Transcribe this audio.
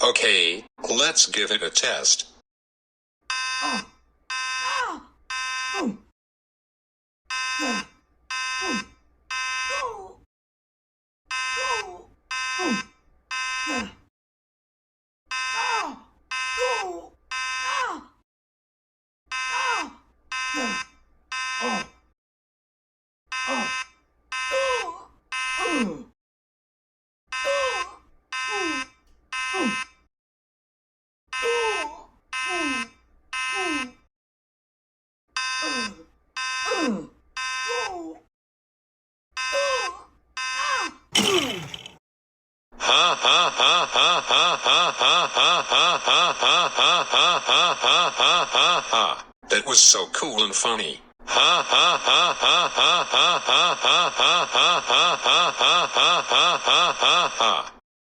Okay, let's give it a test. Ha ha ha ha ha ha ha ha ha ha ha ha ha ha ha ha ha. That was so cool and funny. Ha ha ha ha ha